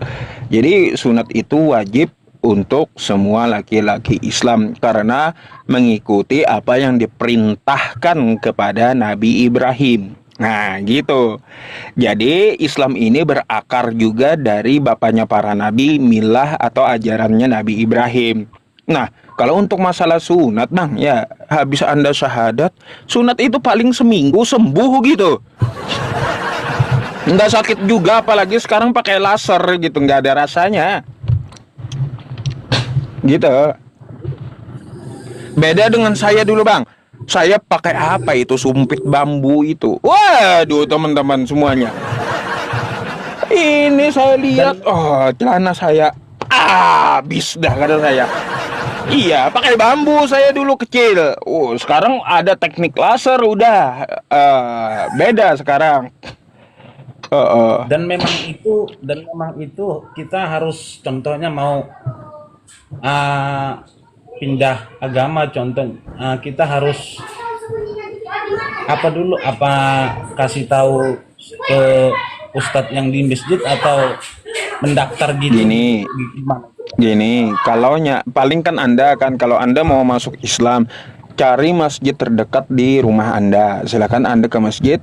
Jadi sunat itu wajib untuk semua laki-laki Islam karena mengikuti apa yang diperintahkan kepada Nabi Ibrahim. Nah gitu. Jadi Islam ini berakar juga dari bapaknya para nabi, milah atau ajarannya Nabi Ibrahim. Nah kalau untuk masalah sunat bang, ya habis Anda syahadat, sunat itu paling seminggu sembuh gitu. Nggak sakit juga, apalagi sekarang pakai laser gitu, nggak ada rasanya. Gitu. Beda dengan saya dulu bang. Saya pakai apa itu, sumpit bambu itu. Waduh teman-teman semuanya. Ini saya lihat, oh celana saya habis dah kata saya. Iya, pakai bambu saya dulu kecil. Sekarang ada teknik laser udah beda sekarang. Dan memang itu kita harus contohnya mau pindah agama, contoh kita harus apa kasih tahu ke ustadz yang di masjid atau mendaftar gitu. Gini, paling kan Anda kan kalau Anda mau masuk Islam, cari masjid terdekat di rumah Anda. Silakan Anda ke masjid,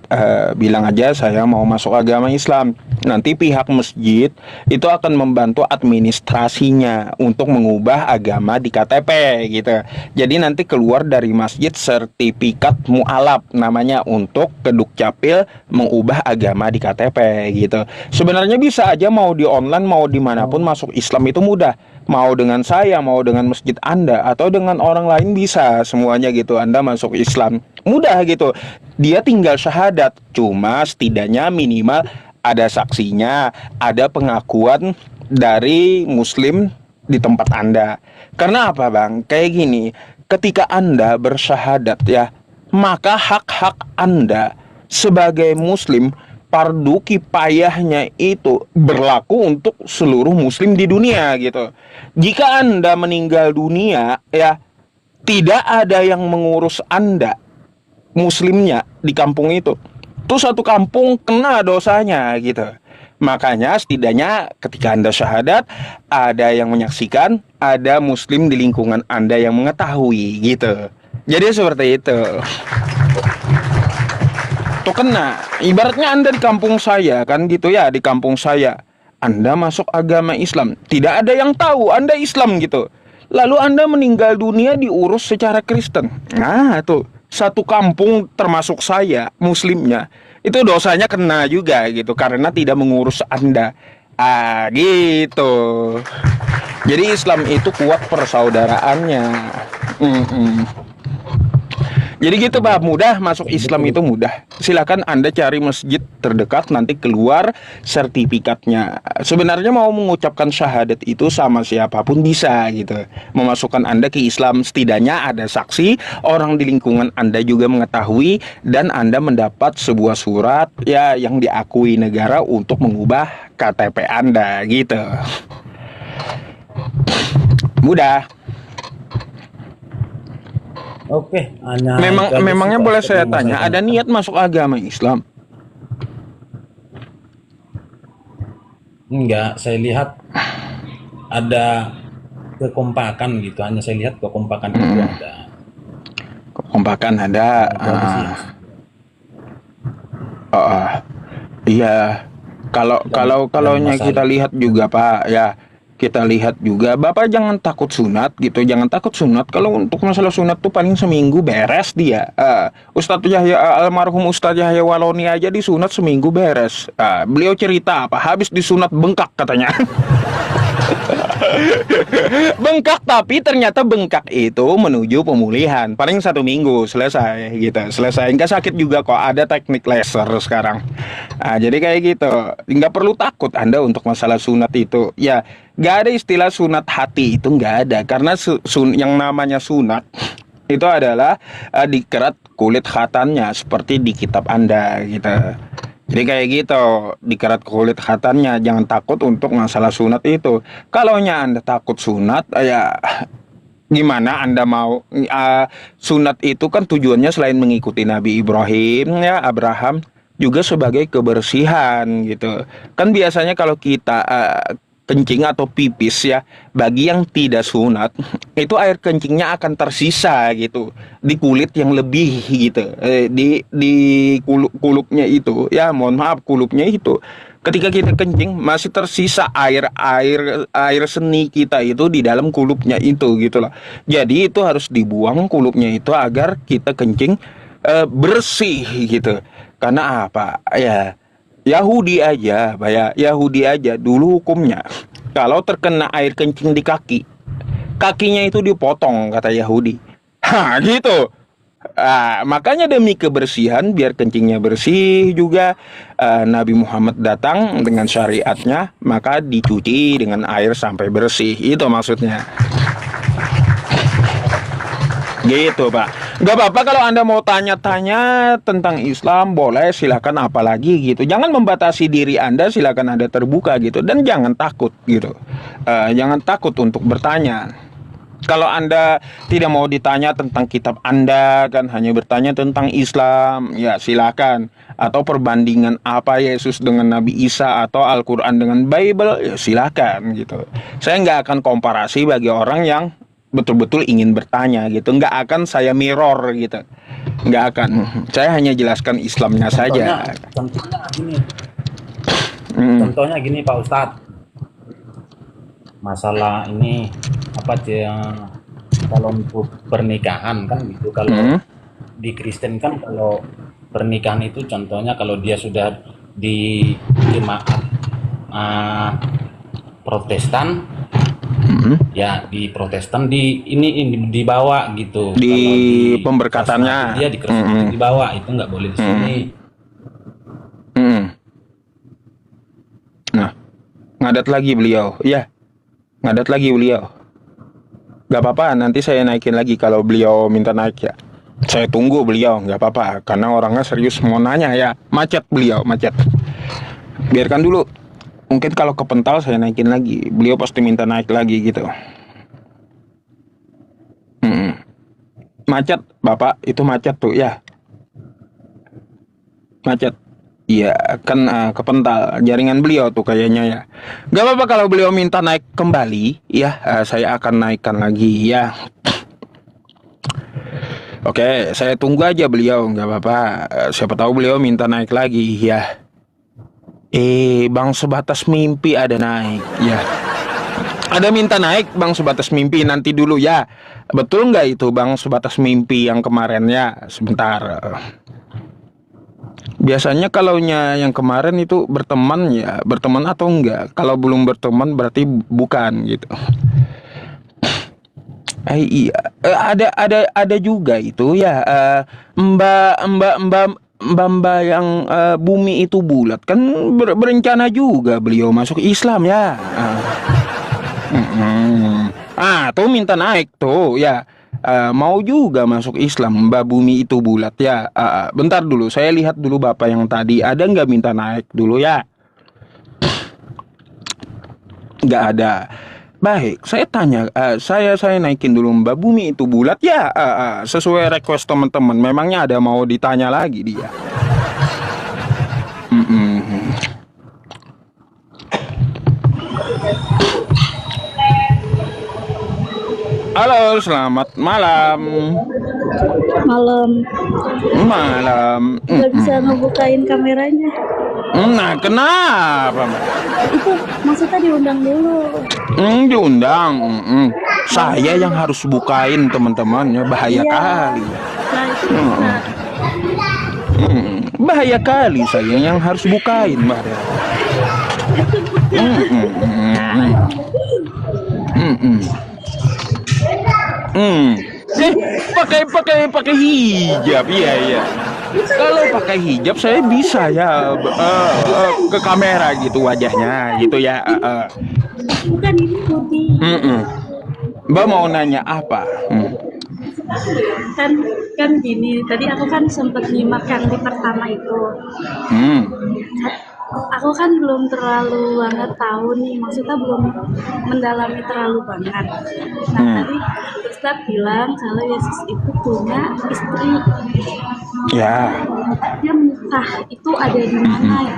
bilang aja saya mau masuk agama Islam. Nanti pihak masjid itu akan membantu administrasinya untuk mengubah agama di KTP gitu. Jadi nanti keluar dari masjid sertifikat mu'alaf namanya untuk ke Dukcapil mengubah agama di KTP gitu. Sebenarnya bisa aja mau di online mau dimanapun masuk Islam itu mudah. Mau dengan saya, mau dengan masjid Anda, atau dengan orang lain bisa semuanya gitu. Anda masuk Islam mudah gitu. Dia tinggal syahadat, cuma setidaknya minimal ada saksinya, ada pengakuan dari Muslim di tempat Anda. Karena apa bang? Kayak gini, ketika Anda bersyahadat ya, maka hak-hak Anda sebagai Muslim fardu kifayahnya itu berlaku untuk seluruh muslim di dunia gitu. Jika Anda meninggal dunia ya, tidak ada yang mengurus Anda muslimnya di kampung itu. Tuh satu kampung kena dosanya gitu. Makanya setidaknya ketika Anda syahadat, ada yang menyaksikan, ada muslim di lingkungan Anda yang mengetahui gitu. Jadi seperti itu. Tuh kena, ibaratnya Anda di kampung saya kan gitu ya, di kampung saya Anda masuk agama Islam, tidak ada yang tahu Anda Islam gitu, lalu Anda meninggal dunia diurus secara Kristen. Nah tuh satu kampung termasuk saya muslimnya itu dosanya kena juga gitu karena tidak mengurus Anda. Gitu. Jadi Islam itu kuat persaudaraannya. Jadi gitu Pak, mudah masuk Islam itu mudah. Silakan Anda cari masjid terdekat, nanti keluar sertifikatnya. Sebenarnya mau mengucapkan syahadat itu sama siapapun bisa gitu. Memasukkan Anda ke Islam, setidaknya ada saksi, orang di lingkungan Anda juga mengetahui, dan Anda mendapat sebuah surat ya yang diakui negara untuk mengubah KTP Anda gitu. Mudah. Oke, Memangnya boleh saya tanya, ada niat masuk agama Islam? Enggak, saya lihat ada kekompakan gitu. Hanya saya lihat kekompakan itu ada. Kekompakan ada. Iya. Kalau kita lihat juga Pak, ya kita lihat juga Bapak jangan takut sunat gitu, jangan takut sunat. Kalau untuk masalah sunat tuh paling seminggu beres dia. Ustadz Yahya, almarhum Ustadz Yahya Waloni aja disunat seminggu beres. Beliau cerita apa, habis disunat bengkak katanya. Bengkak, tapi ternyata bengkak itu menuju pemulihan. Paling 1 minggu selesai gitu. Selesai. Nggak sakit juga kok. Ada teknik laser sekarang. Nah, jadi kayak gitu. Nggak perlu takut Anda untuk masalah sunat itu. Ya, nggak ada istilah sunat hati itu nggak ada. Karena yang namanya sunat itu adalah dikerat kulit khatannya seperti di kitab Anda gitu. Jadi kayak gitu, dikerat kulit khatannya. Jangan takut untuk masalah sunat itu. Kalaunya Anda takut sunat, ya gimana Anda mau? Sunat itu kan tujuannya selain mengikuti Nabi Ibrahim, ya Abraham, juga sebagai kebersihan gitu. Kan biasanya kalau kita kencing atau pipis ya, bagi yang tidak sunat itu air kencingnya akan tersisa gitu di kulit yang lebih gitu, di kulupnya itu ya, mohon maaf, kulupnya itu ketika kita kencing masih tersisa air seni kita itu di dalam kulupnya itu gitu loh. Jadi itu harus dibuang kulupnya itu agar kita kencing bersih gitu. Karena apa ya, Yahudi aja dulu hukumnya kalau terkena air kencing di kaki, kakinya itu dipotong kata Yahudi. Gitu. Makanya demi kebersihan, biar kencingnya bersih juga, Nabi Muhammad datang dengan syariatnya, maka dicuci dengan air sampai bersih. Itu maksudnya. Gitu Pak. Gak apa-apa kalau Anda mau tanya-tanya tentang Islam, boleh, silakan, apalagi gitu. Jangan membatasi diri Anda, silakan Anda terbuka gitu. Dan jangan takut gitu. Jangan takut untuk bertanya. Kalau Anda tidak mau ditanya tentang kitab Anda, kan hanya bertanya tentang Islam, ya silakan. Atau perbandingan apa Yesus dengan Nabi Isa atau Al-Quran dengan Bible, ya silakan gitu. Saya nggak akan komparasi bagi orang yang betul-betul ingin bertanya gitu. Nggak akan saya mirror gitu. Nggak akan. Saya hanya jelaskan Islamnya saja. Contohnya gini Pak Ustadz. Masalah ini apa yang kalau untuk pernikahan kan gitu. Kalau di Kristen kan kalau pernikahan itu contohnya kalau dia sudah di jemaat Protestan, ya di Protestan ini dibawa gitu. Di pemberkatannya dia di Kristen dibawa, itu nggak boleh di sini. Nah, ngadat lagi beliau, ya, ngadat lagi beliau. Gak apa-apa, nanti saya naikin lagi kalau beliau minta naik ya. Saya tunggu beliau, nggak apa-apa, karena orangnya serius mau nanya ya. Macet beliau, macet. Biarkan dulu. Mungkin kalau kepental saya naikin lagi. Beliau pasti minta naik lagi gitu. Macet, Bapak, itu macet tuh ya. Macet. Iya, kan kepental jaringan beliau tuh kayaknya ya. Gak apa-apa kalau beliau minta naik kembali, ya saya akan naikkan lagi ya. Oke, saya tunggu aja beliau, nggak apa-apa. Siapa tahu beliau minta naik lagi ya. Bang Sebatas Mimpi ada naik ya. Ada minta naik Bang Sebatas Mimpi, nanti dulu ya. Betul nggak itu Bang Sebatas Mimpi yang kemarin ya? Sebentar. Biasanya kalaunya yang kemarin itu berteman ya, berteman atau enggak? Kalau belum berteman berarti bukan gitu. Iya, ada juga itu ya, Mbak yang bumi itu bulat kan berencana juga beliau masuk Islam ya. Tuh minta naik tuh ya. Mau juga masuk Islam, Mbak Bumi itu bulat ya. Bentar dulu, saya lihat dulu Bapak yang tadi ada nggak minta naik dulu ya? Nggak ada. Baik, saya tanya, saya naikin dulu Mbak Bumi itu bulat ya. Sesuai request teman-teman. Memangnya ada mau ditanya lagi dia? Halo, selamat malam. Malam. Nggak bisa ngebukain kameranya. Nah, kenapa? Itu maksudnya diundang dulu. Diundang. Saya yang harus bukain teman-temannya, bahaya kali. Nah, itu bisa. Bahaya kali saya yang harus bukain, Mbak. Mm-mm. Pakai hijab, iya. Kalau pakai hijab saya bisa ya ke kamera gitu wajahnya gitu ya. Bukan ini putih. Mbak mau nanya apa? Kan gini, tadi aku kan sempat nyimak yang di pertama itu. Aku kan belum terlalu banget tahu nih, maksudnya belum mendalami terlalu banget. Nah tadi Ustaz bilang kalau Yesus itu punya istri. Ya. Dia menikah itu ada di mana ya?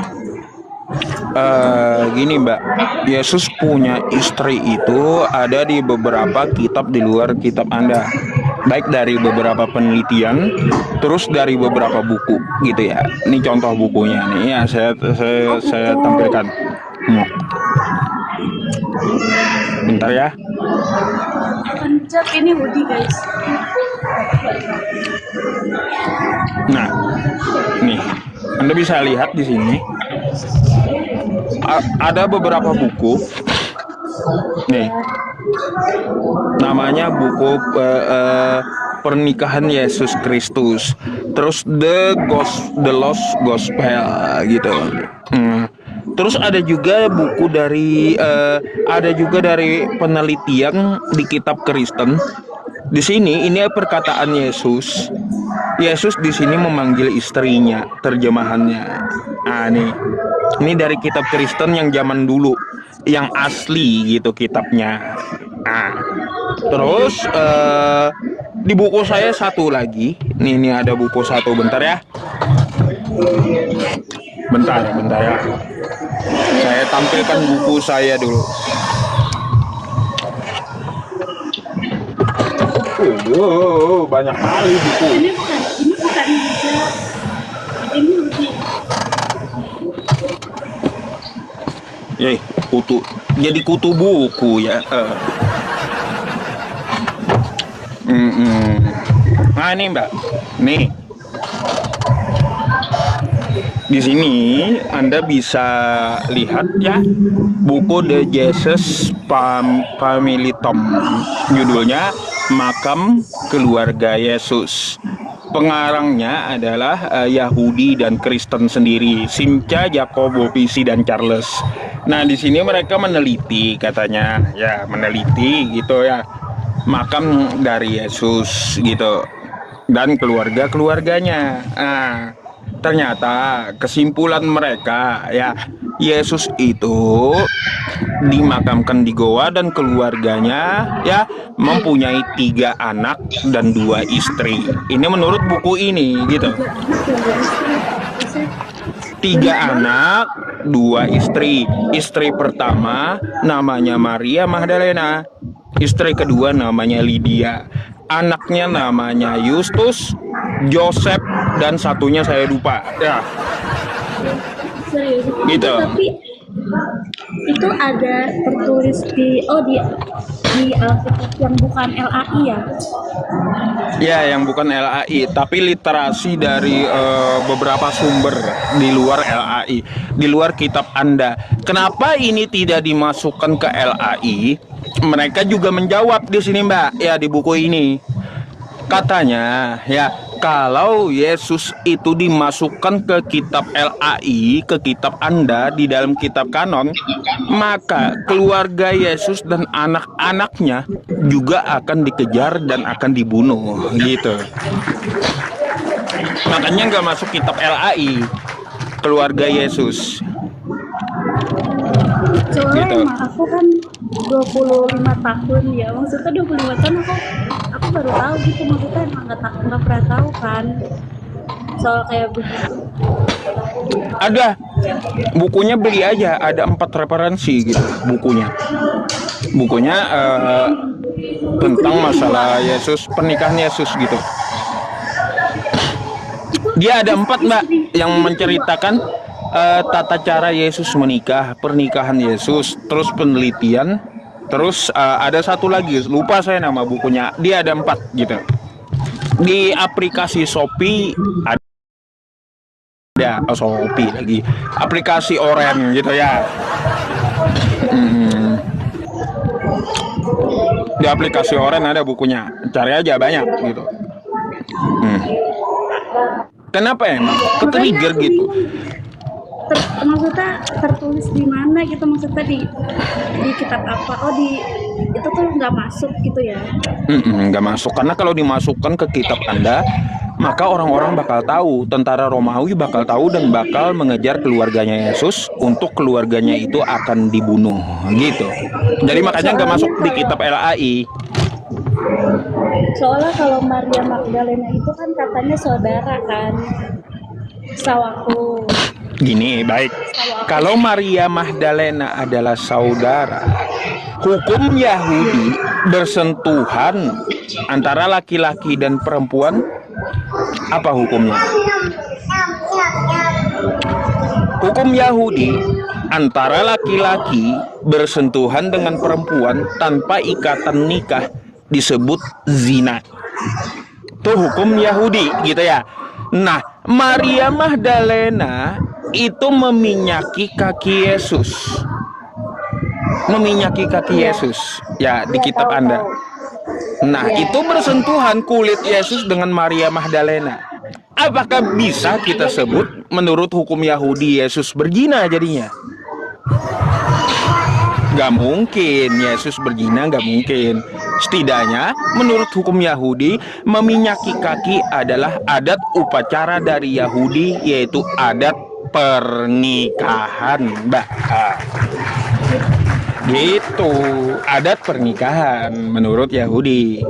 Gini Mbak, Yesus punya istri itu ada di beberapa kitab di luar kitab Anda, baik dari beberapa penelitian, terus dari beberapa buku gitu ya. Ini contoh bukunya nih ya, saya tampilkan. Bentar ya. Pencet ini hoodie guys. Nah, nih Anda bisa lihat di sini. Ada beberapa buku nih, namanya buku pernikahan Yesus Kristus, terus The Lost Gospel gitu. Terus ada juga buku dari penelitian di kitab Kristen. Di sini ini perkataan Yesus. Yesus di sini memanggil istrinya, terjemahannya. Nah, ini dari kitab Kristen yang zaman dulu, yang asli gitu kitabnya. Nah, terus di buku saya satu lagi. Ini ada buku satu, bentar ya. Bentar ya. Saya tampilkan buku saya dulu. Banyak kali buku. Ini bukan hijab. Ini hoodie. Kutu. Jadi kutu buku ya. Nah ini Mbak, nih di sini Anda bisa lihat ya buku The Jesus Family Tomb, judulnya Makam Keluarga Yesus. Pengarangnya adalah Yahudi dan Kristen sendiri, Simcha, Jacobo, Pisi, dan Charles. Nah di sini mereka meneliti, katanya ya meneliti gitu ya, makam dari Yesus gitu dan keluarganya. Nah, ternyata kesimpulan mereka ya, Yesus itu dimakamkan di goa dan keluarganya ya mempunyai 3 anak dan 2 istri. Ini menurut buku ini gitu. 3 anak, 2 istri. Istri pertama namanya Maria Magdalena. Istri kedua namanya Lydia. Anaknya namanya Justus, Joseph, dan satunya saya lupa. Ya. Serius. Gitu. Tapi itu ada tertulis di Alkitab yang bukan LAI ya? Ya, yang bukan LAI, tapi literasi dari beberapa sumber di luar LAI, di luar kitab Anda. Kenapa ini tidak dimasukkan ke LAI? Mereka juga menjawab di sini, Mbak, ya di buku ini. Katanya, ya, kalau Yesus itu dimasukkan ke kitab LAI, ke kitab Anda di dalam kitab kanon, maka keluarga Yesus dan anak-anaknya juga akan dikejar dan akan dibunuh, gitu. Makanya nggak masuk kitab LAI, keluarga Yesus. Soalnya Gitu. emang aku kan 25 tahun ya, maksudnya 25 tahun aku baru tahu gitu, maksudnya emang nggak pernah tahu kan soal kayak begitu. Ada bukunya, beli aja, ada 4 referensi gitu bukunya tentang masalah Yesus, pernikahan Yesus gitu. Dia ada 4, Mbak, yang menceritakan tata cara Yesus menikah, pernikahan Yesus, terus penelitian, terus ada satu lagi, lupa saya nama bukunya. Dia ada 4 gitu. Di aplikasi Shopee ada Shopee lagi, aplikasi Oren gitu ya. Di aplikasi Oren ada bukunya, cari aja banyak gitu. Kenapa emang ke-trigger gitu? Maksudnya tertulis di mana gitu, maksudnya di kitab apa? Oh, di itu tuh nggak masuk gitu ya? Nggak masuk, karena kalau dimasukkan ke kitab Anda, maka orang-orang bakal tahu, tentara Romawi bakal tahu dan bakal mengejar keluarganya Yesus untuk keluarganya itu akan dibunuh gitu. Jadi makanya nggak masuk di kitab LAI. Soalnya kalau Maria Magdalena itu kan katanya saudara kan, sawaku. Gini, baik. Kalau Maria Magdalena adalah saudara, hukum Yahudi bersentuhan antara laki-laki dan perempuan, apa hukumnya? Hukum Yahudi antara laki-laki bersentuhan dengan perempuan tanpa ikatan nikah disebut zina. Itu hukum Yahudi gitu ya. Nah, Maria Magdalena itu meminyaki kaki Yesus. Meminyaki kaki Yesus ya di kitab Anda. Nah, itu bersentuhan kulit Yesus dengan Maria Magdalena. Apakah bisa kita sebut menurut hukum Yahudi Yesus berzina jadinya? Gak mungkin, Yesus berzina gak mungkin. Setidaknya menurut hukum Yahudi, meminyaki kaki adalah adat upacara dari Yahudi, yaitu adat pernikahan, Mbak. Gitu, adat pernikahan menurut Yahudi.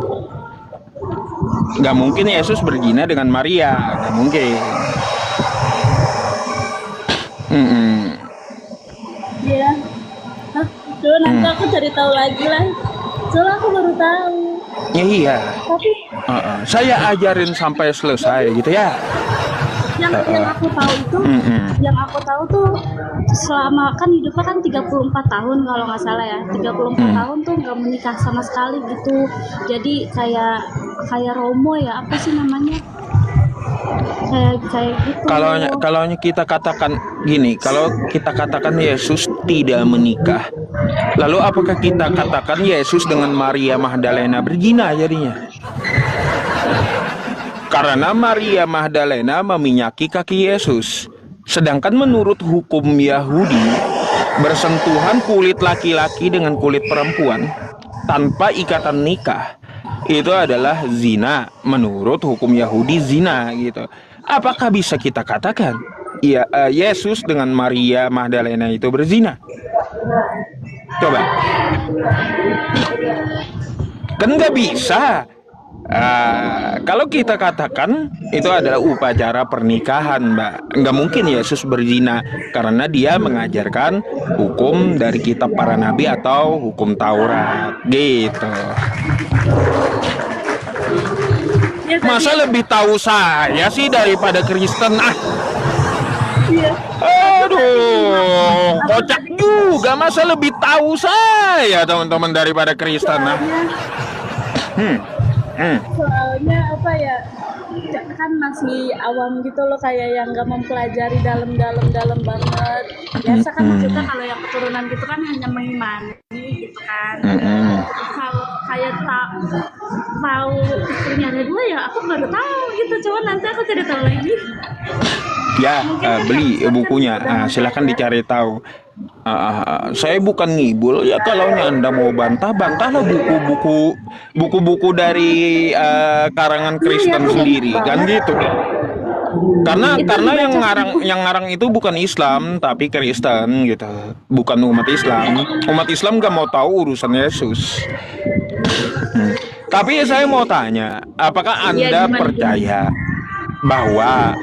Gak mungkin Yesus berzina dengan Maria, gak mungkin. Iya. Coba nanti aku cari tahu lagi lah. Soalnya aku baru tahu. Ya iya. Tapi saya ajarin sampai selesai gitu ya. yang aku tahu itu, yang aku tahu tuh selama kan hidupnya kan 34 tahun kalau nggak salah ya. 34 tahun tuh nggak menikah sama sekali gitu. Jadi kayak Romo ya, apa sih namanya? Kayak gitu. Kalau kita katakan gini, kalau kita katakan Yesus tidak menikah, lalu apakah kita katakan Yesus dengan Maria Magdalena berzina jadinya? Karena Maria Magdalena meminyaki kaki Yesus. Sedangkan menurut hukum Yahudi, bersentuhan kulit laki-laki dengan kulit perempuan tanpa ikatan nikah itu adalah zina. Menurut hukum Yahudi zina gitu. Apakah bisa kita katakan ya Yesus dengan Maria Magdalena itu berzina? Coba. Kan nggak bisa. Kalau kita katakan itu adalah upacara pernikahan, Mbak, nggak mungkin Yesus berzina karena dia mengajarkan hukum dari kitab para nabi atau hukum Taurat, gitu. Masa lebih tahu saya sih daripada Kristen? Aduh, kocak juga. Masa lebih tahu saya teman-teman daripada Kristen? Soalnya apa ya, kan masih awam gitu loh, kayak yang nggak mempelajari dalam banget. Biasa kan maksudnya kalau yang keturunan gitu kan hanya mengimani gitu kan. Kalau kayak tahu istrinya ada dua ya aku baru tahu gitu. Coba nanti aku cari tahu lagi. Ya, beli bukunya. Silahkan dicari tahu. Saya bukan ngibul ya. Kalau Anda mau bantahlah buku-buku dari karangan Kristen sendiri kan gitu. Karena yang ngarang itu bukan Islam tapi Kristen gitu, bukan umat Islam. Umat Islam gak mau tahu urusan Yesus. Tapi saya mau tanya, apakah Anda percaya bahwa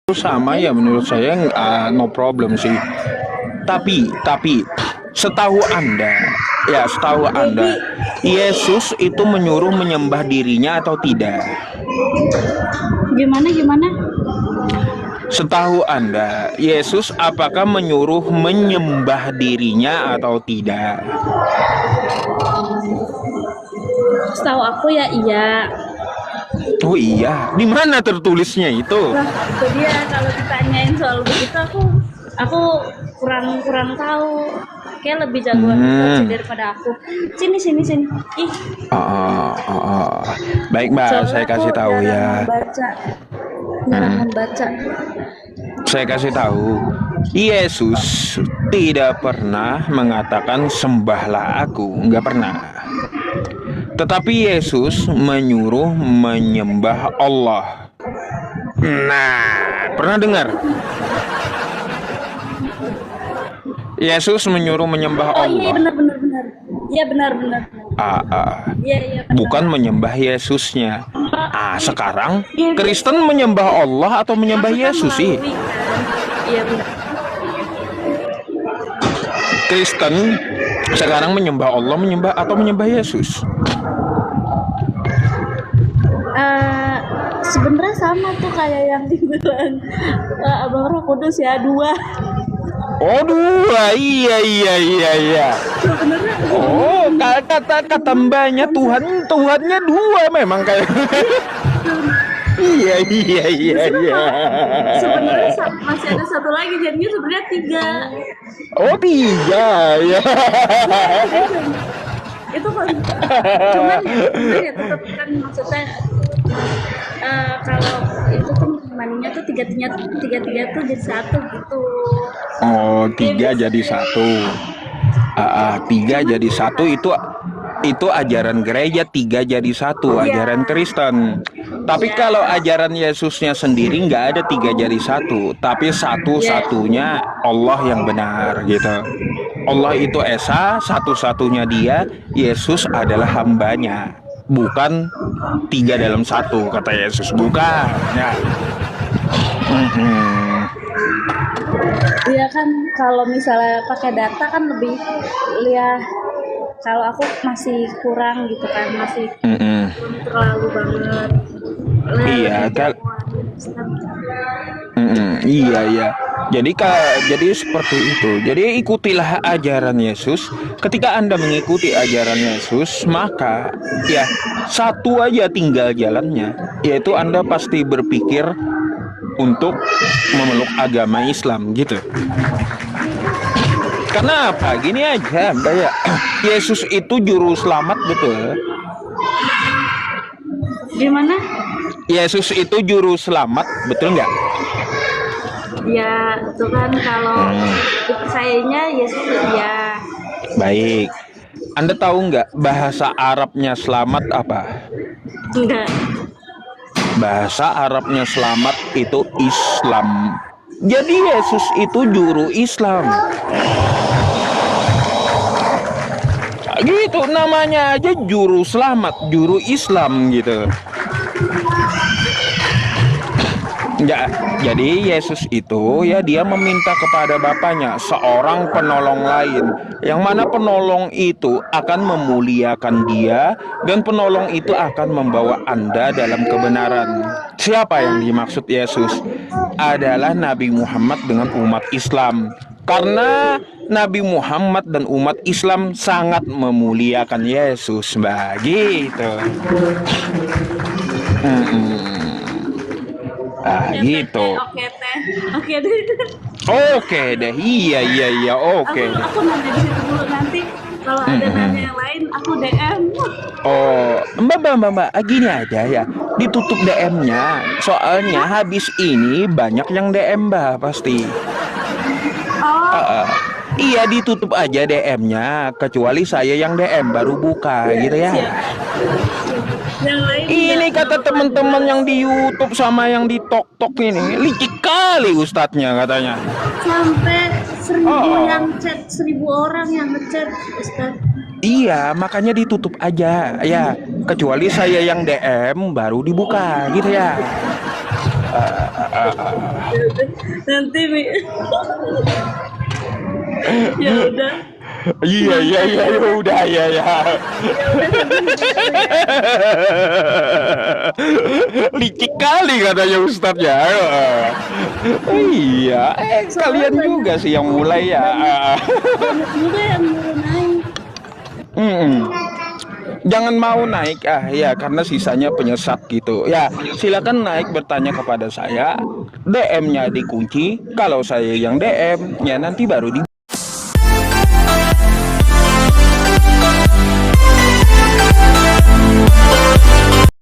sama ya? Menurut saya no problem sih. Tapi setahu Anda Yesus itu menyuruh menyembah dirinya atau tidak? Gimana? Setahu Anda, Yesus apakah menyuruh menyembah dirinya atau tidak? Setahu aku ya iya. Oh iya, di mana tertulisnya itu? Nah, itu dia kalau ditanyain soal begitu aku kurang tahu. Kayak lebih jagoan sih daripada aku. Sini. Ih, Baik Mbak, soalnya saya aku kasih tahu ya. Jarang membaca. Saya kasih tahu, Yesus tidak pernah mengatakan sembahlah aku, nggak pernah. Tetapi Yesus menyuruh menyembah Allah. Nah, pernah dengar? Yesus menyuruh menyembah Oh iya Allah. benar. Iya benar. Iya. Bukan menyembah Yesusnya. Sekarang Kristen menyembah Allah atau menyembah Yesus sih? Iya benar. Kristen sekarang menyembah Allah, menyembah Yesus. Sebenarnya sama tuh kayak yang dibilang Abang Roh Kudus ya, dua. Oh dua, iya. Sebenarnya Oh, kata mbaknya Tuhannya dua memang kayak. Iya. sebenarnya masih ada satu lagi, jadinya sebenarnya tiga. Oh tiga, ya. Itu kan cuman ya tetap kan maksudnya kalau itu kan maninya tuh tiga tuh jadi satu gitu. Oh, tiga jadi satu. Tiga jadi satu itu ajaran gereja, tiga jadi satu, ajaran Kristen. Tapi kalau ajaran Yesusnya sendiri nggak ada tiga jadi satu, tapi satu-satunya Allah yang benar gitu. Allah itu Esa, satu-satunya Dia, Yesus adalah hambanya, bukan tiga dalam satu kata Yesus, bukan ya. Iya kan, kalau misalnya pakai data kan lebih lihat. Kalau aku masih kurang gitu kan, masih terlalu banget. Iya kan. Iya. Jadi seperti itu. Jadi ikutilah ajaran Yesus. Ketika Anda mengikuti ajaran Yesus, maka ya satu aja tinggal jalannya, yaitu Anda pasti berpikir untuk memeluk agama Islam gitu. Karena apa? Gini aja, kayak Yesus itu juru selamat, betul? Gimana? Yesus itu juru selamat, betul nggak? Ya, itu kan kalau dipercayainya Yesus ya. Baik. Anda tahu nggak bahasa Arabnya selamat apa? Enggak. Bahasa Arabnya selamat itu Islam. Jadi Yesus itu juru Islam. Gitu namanya aja juru selamat, juru Islam gitu. Ya, jadi Yesus itu ya dia meminta kepada Bapaknya seorang penolong lain, yang mana penolong itu akan memuliakan dia dan penolong itu akan membawa Anda dalam kebenaran. Siapa yang dimaksud Yesus? Adalah Nabi Muhammad dengan umat Islam. Karena Nabi Muhammad dan umat Islam sangat memuliakan Yesus, begitu. Gitu. Oke deh. Iya. Oke. Aku nanya di situ dulu, nanti kalau ada nanya yang lain aku DM. Oh, Mbak, gini aja ya. Ditutup DM-nya. Soalnya habis ini banyak yang DM Mbak pasti. Iya, ditutup aja DM-nya, kecuali saya yang DM baru buka gitu ya. Yang lain Ini kata teman-teman yang di YouTube sama yang di TokTok ini licik kali ustadznya katanya. sampai 1000 yang chat, 1000 orang yang ngechat Ustaz. Iya, makanya ditutup aja ya, kecuali saya yang DM baru dibuka gitu ya. Nanti Mi. Ya udah. Iya iya iya ya udah ya ya. Licik kali katanya Ustadz ya. Iya, kalian juga sih yang mulai ya. Banyak juga yang baru naik. Mm-mm. Jangan mau naik ya karena sisanya penyesat gitu ya. Silakan naik bertanya kepada saya, DM-nya dikunci. Kalau saya yang DM ya nanti baru di